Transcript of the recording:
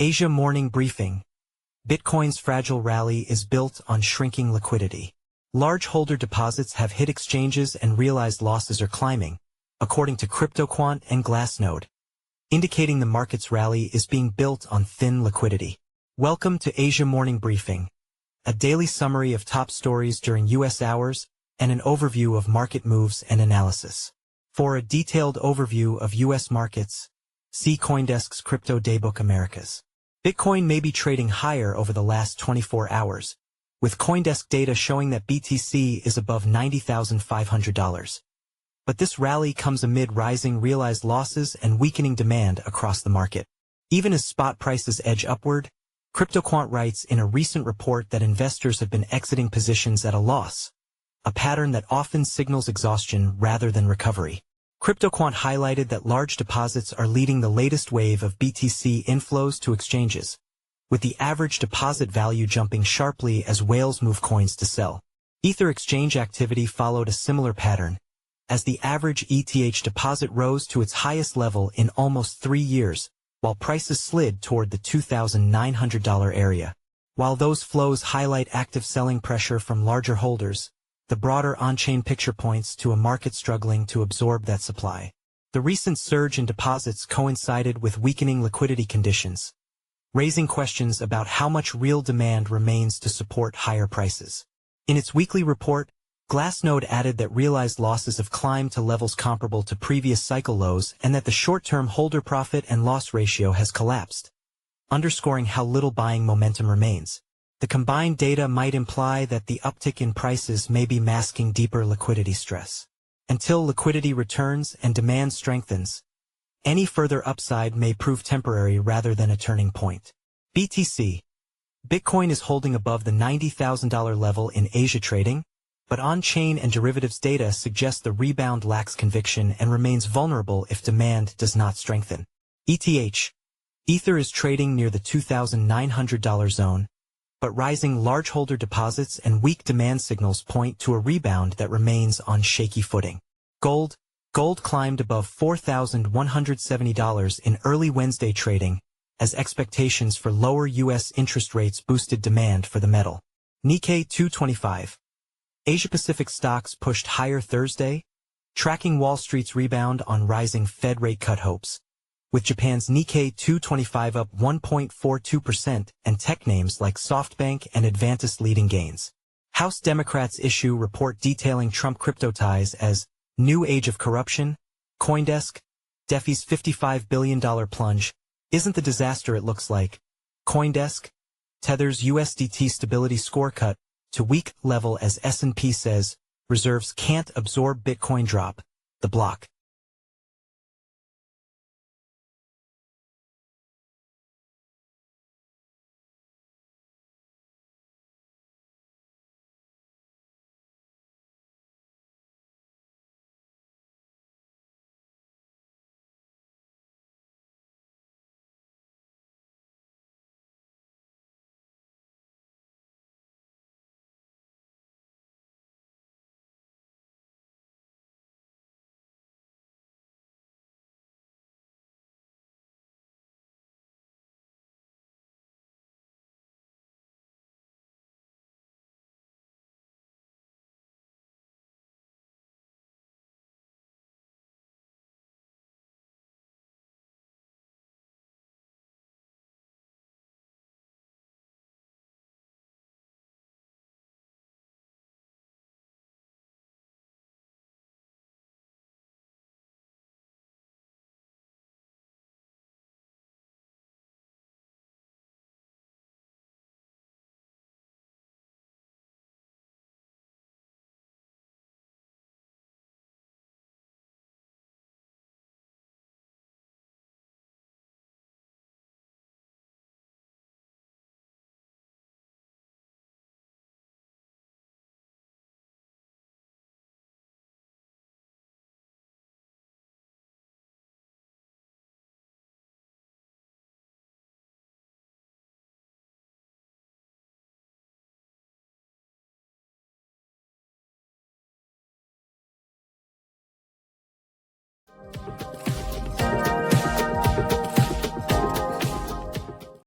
Asia Morning Briefing. Bitcoin's fragile rally is built on shrinking liquidity. Large holder deposits have hit exchanges and realized losses are climbing, according to CryptoQuant and Glassnode, indicating the market's rally is being built on thin liquidity. Welcome to Asia Morning Briefing, a daily summary of top stories during U.S. hours and an overview of market moves and analysis. For a detailed overview of U.S. markets, see CoinDesk's Crypto Daybook Americas. Bitcoin may be trading higher over the last 24 hours, with CoinDesk data showing that BTC is above $90,500. But this rally comes amid rising realized losses and weakening demand across the market. Even as spot prices edge upward, CryptoQuant writes in a recent report that investors have been exiting positions at a loss, a pattern that often signals exhaustion rather than recovery. CryptoQuant highlighted that large deposits are leading the latest wave of BTC inflows to exchanges, with the average deposit value jumping sharply as whales move coins to sell. Ether exchange activity followed a similar pattern, as the average ETH deposit rose to its highest level in almost 3 years, while prices slid toward the $2,900 area. While those flows highlight active selling pressure from larger holders, the broader on-chain picture points to a market struggling to absorb that supply. The recent surge in deposits coincided with weakening liquidity conditions, raising questions about how much real demand remains to support higher prices. In its weekly report, Glassnode added that realized losses have climbed to levels comparable to previous cycle lows and that the short-term holder profit and loss ratio has collapsed, underscoring how little buying momentum remains. The combined data might imply that the uptick in prices may be masking deeper liquidity stress. Until liquidity returns and demand strengthens, any further upside may prove temporary rather than a turning point. BTC. Bitcoin is holding above the $90,000 level in Asia trading, but on-chain and derivatives data suggest the rebound lacks conviction and remains vulnerable if demand does not strengthen. ETH. Ether is trading near the $2,900 zone, but rising large holder deposits and weak demand signals point to a rebound that remains on shaky footing. Gold climbed above $4,170 in early Wednesday trading, as expectations for lower U.S. interest rates boosted demand for the metal. Nikkei 225. Asia-Pacific stocks pushed higher Thursday, tracking Wall Street's rebound on rising Fed rate cut hopes, with Japan's Nikkei 225 up 1.42% and tech names like SoftBank and Advantis leading gains. House Democrats issue report detailing Trump crypto ties as new age of corruption. CoinDesk. DeFi's $55 billion plunge isn't the disaster it looks like. CoinDesk. Tether's USDT stability score cut to weak level as S&P says reserves can't absorb Bitcoin drop. The block.